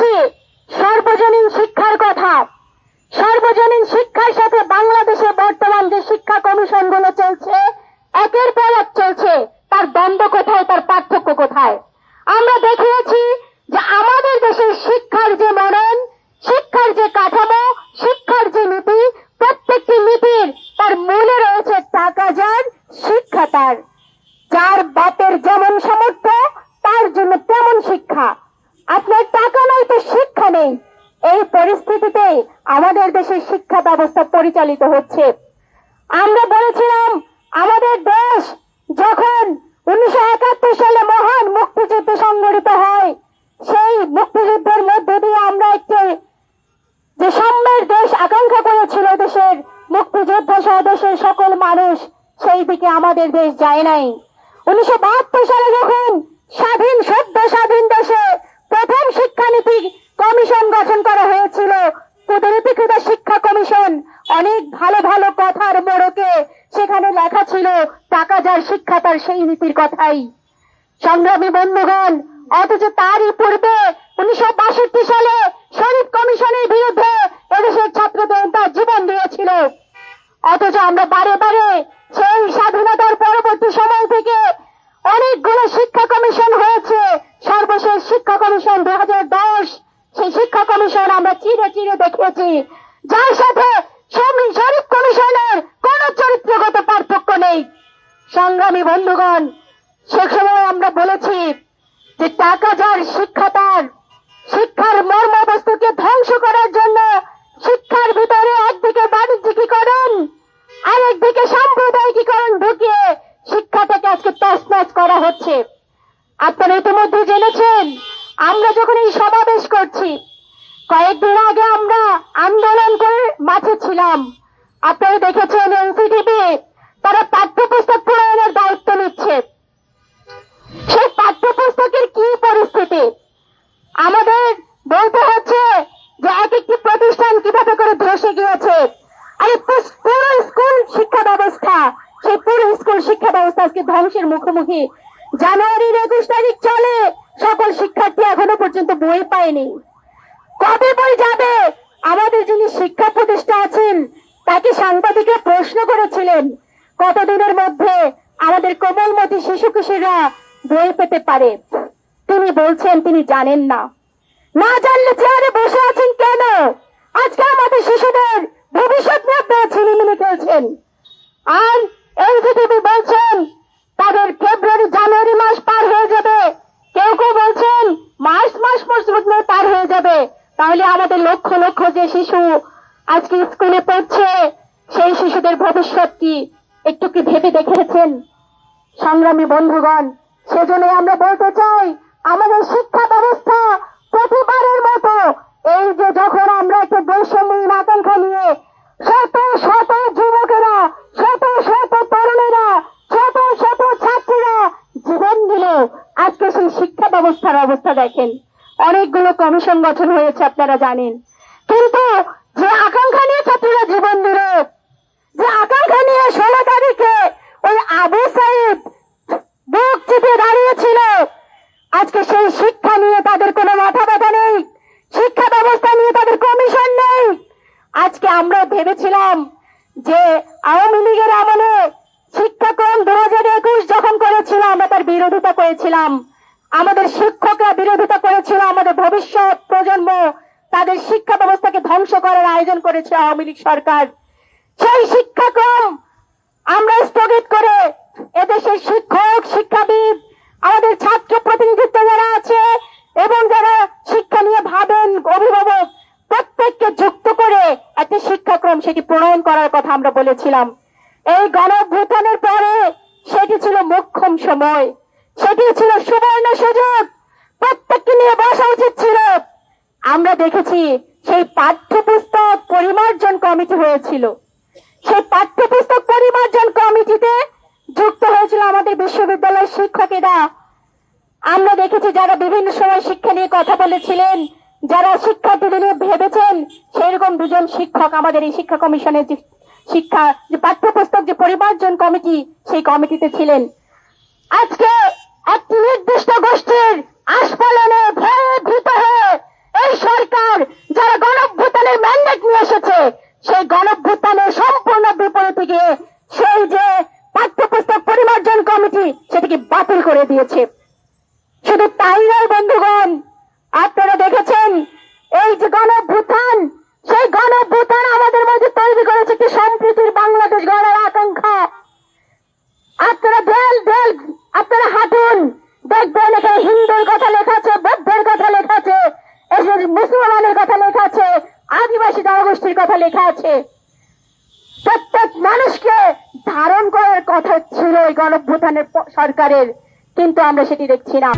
বলি সর্বজনীন শিক্ষার কথা। সর্বজনীন শিক্ষার সাথে বাংলাদেশে বর্তমান যে শিক্ষা কমিশন গুলো চলছে, একের পর এক চলছে, তার দ্বন্দ্ব কোথায়, তার পার্থক্য কোথায়? আমরা দেখিয়েছি যে আমাদের দেশের শিক্ষার যে মনন, শিক্ষার যে কাঠামো, শিক্ষার যে নীতি, প্রত্যেকটি নীতির তার মূলে রয়েছে টাকা যার, শিক্ষা তার। যার বাপের যেমন সামর্থ্য তার জন্য তেমন শিক্ষা। আপনার টাকা নাই তো শিক্ষা নেই। এই পরিস্থিতিতে আমাদের দেশের শিক্ষা ব্যবস্থা পরিচালিত হচ্ছে। আমরা বলেছিলাম আমাদের দেশ যখন 1971 সালে মহান মুক্তিযুদ্ধ সংঘটিত হয়, সেই মুক্তিযুদ্ধের মধ্য দিয়ে আমরা একটি যে সাম্যের দেশ আকাঙ্ক্ষা করেছিল দেশের মুক্তিযোদ্ধা সহ দেশের সকল মানুষ, সেই দিকে আমাদের দেশ যায় নাই। 1972 সালে যখন স্বাধীন সদ্য স্বাধীন দেশে প্রথম শিক্ষানীতি কমিশন গঠন করা হয়েছিল, কুদরতীকৃত শিক্ষা কমিশন, অনেক ভালো ভালো কথার মোড়কে সেখানে লেখা ছিল টাকা যার, শিক্ষা তার, সেই নীতির কথাই। সংগ্রামী বন্ধুগণ, অথচ তারই পূর্বে 1962 সালে শরীফ কমিশনের বিরুদ্ধে এদেশের ছাত্রদের তার জীবন দিয়েছিল। অথচ আমরা বারে বারে সেই স্বাধীনতার পরবর্তী সময় থেকে অনেকগুলো শিক্ষা কমিশন হয়েছে। সর্বশেষ শিক্ষা কমিশন 2010, সেই শিক্ষা কমিশন আমরা চিরে চিরে দেখিয়েছি, যার সাথে শরীফ কমিশনের কোন চরিত্রগত পার্থক্য নেই। সংগ্রামী বন্ধুগণ, সে সময় আমরা বলেছি যে টাকা যার, শিক্ষা তার। শিক্ষার মর্মবস্তুকে ধ্বংস করার জন্য শিক্ষার ভিতরে একদিকে বাণিজ্যিকীকরণ, আরেকদিকে সাম্প্রদায়িকীকরণ ঢুকিয়ে শিক্ষাটাকে আজকে তছনছ করা হচ্ছে। আপনারা ইতিমধ্যে জেনেছেন, আমরা যখন এই সমাবেশ করছি, কয়েকদিন আগে আমরা আন্দোলন করে মাঠে ছিলাম। আপনারা দেখেছেন এনসিটিভি তারা পাঠ্যপুস্তক প্রণয়নের দায়িত্ব নিচ্ছে। সেই পাঠ্যপুস্তকের কি পরিস্থিতি আমাদের বলতে হচ্ছে যে এক একটি প্রতিষ্ঠান কিভাবে করে ধসে গিয়েছে। আর পুরো স্কুল শিক্ষা ব্যবস্থা, সেই পুরো স্কুল শিক্ষা ব্যবস্থা আজকে ধ্বংসের মুখোমুখি। জানুয়ারির 21 তারিখ চলে, সকল শিক্ষার্থী এখনো পর্যন্ত বই পায়নি। কবে বই যাবে? আমাদের যিনি শিক্ষা প্রতিষ্ঠা আছেন তাকে সাংবাদিকরা প্রশ্ন করেছিলেন কতদিনের মধ্যে আমাদের কোমলমতি শিশু কিশোররা বই পেতে পারে। তিনি বলছেন তিনি জানেন না। না জানলে চেয়ারে বসে আছেন কেন? আজকে আমাদের শিশুদের ভবিষ্যৎ নিয়ে ছিনিমিনি খেলছেন। আর এনসিটিভি বলছেন তাদের ফেব্রুয়ারি জানুয়ারি মাস পার হয়ে যাবে, কেউ কেউ বলছেন মার্চ মাস পর্যন্ত পার হয়ে যাবে। তাহলে আমাদের লক্ষ লক্ষ যে শিশু আজকে স্কুলে পড়ছে, সেই শিশুদের ভবিষ্যৎ কি একটু কি ভেবে দেখেছেন? সংগ্রামী বন্ধুগণ, সেজন্য আমরা বলতে চাই আমাদের শিক্ষা ব্যবস্থা প্রতিবারের মতো এই যে যখন আমরা একটা বৈষম্যহীন আকাঙ্ক্ষা নিয়ে শত শত যুবকেরা, শত শত তরুণেরা, শত শত ছাত্রীরা জীবন দিল, আজকে সেই শিক্ষা ব্যবস্থার অবস্থা দেখেন। অনেকগুলো কমিশন গঠন হয়েছে আপনারা জানেন, কিন্তু যে আকাঙ্ক্ষা নিয়ে ছাত্রীরা জীবন দিল, যে আকাঙ্ক্ষা নিয়ে 16 তারিখে ওই আবু সাইদ বুক চিপে দাঁড়িয়েছিল, আজকে সেই শিক্ষা নিয়ে তাদের কোনো মাথা ব্যথা নেই, শিক্ষা ব্যবস্থা নিয়ে তাদের কমিশন নেই। আজকে আমরা ভেবেছিলাম যে আওয়ামী লীগের আমলে শিক্ষাক্রম 2021 যখন করেছিল আমরা তার বিরোধিতা করেছিলাম, আমাদের শিক্ষকরা বিরোধিতা করেছিল, আমাদের ভবিষ্যৎ প্রজন্ম তাদের শিক্ষা ব্যবস্থাকে ধ্বংস করার আয়োজন করেছে আওয়ামী লীগ সরকার। সেই শিক্ষাক্রম আমরা স্থগিত করে এদেশের শিক্ষক, শিক্ষাবিদ, আমাদের ছাত্র প্রতিনিধিত্ব যারা আছে এবং যারা শিক্ষা নিয়ে ভাবেন, অভিভাবক, প্রত্যেককে যুক্ত করে একটা শিক্ষাক্রম সেটি প্রণয়ন করার কথা আমরা বলেছিলাম। এই গণঅভ্যুত্থানের পরে সেটি ছিল মোক্ষম সময়, সেটি ছিল সুবর্ণ সুযোগ, প্রত্যেককে নিয়ে বসা উচিত ছিল। আমরা দেখেছি সেই পাঠ্যপুস্তক পরিমার্জন কমিটি হয়েছিল, সেই পাঠ্যপুস্তক পরিমার্জন কমিটিতে যুক্ত হয়েছিল আমাদের বিশ্ববিদ্যালয়ের শিক্ষকেরা। আমরা দেখেছি যারা বিভিন্ন সময় শিক্ষা নিয়ে কথা বলেছিলেন, যারা শিক্ষার্থীদের নিয়ে ভেবেছেন, সেরকম দুজন শিক্ষক আমাদের এই শিক্ষা কমিশনের যে শিক্ষা যে পাঠ্যপুস্তক যে পরিমার্জন কমিটি, সেই কমিটিতে ছিলেন। আজকে একটি নির্দিষ্ট গোষ্ঠীর আস্ফালনে ভয়ে ভীত হয়ে এই আপনারা দেখেছেন এই যে গণঅভ্যুত্থান, সেই গণঅভ্যুত্থান আমাদের মধ্যে তৈরি করেছে একটি সম্প্রীতির বাংলাদেশ গড়ার আকাঙ্ক্ষা। আপনারা আপনারা হাঁটুন, দেখবেন এখানে হিন্দুর কথা লেখা আছে, বৌদ্ধের কথা লেখা আছে, মুসলমানের কথা লেখা আছে, আদিবাসী জনগোষ্ঠীর কথা লেখা আছে। প্রত্যেক মানুষকে ধারণ করার কথা ছিল এই গণঅভ্যুত্থানের সরকারের, কিন্তু আমরা সেটি দেখছি না।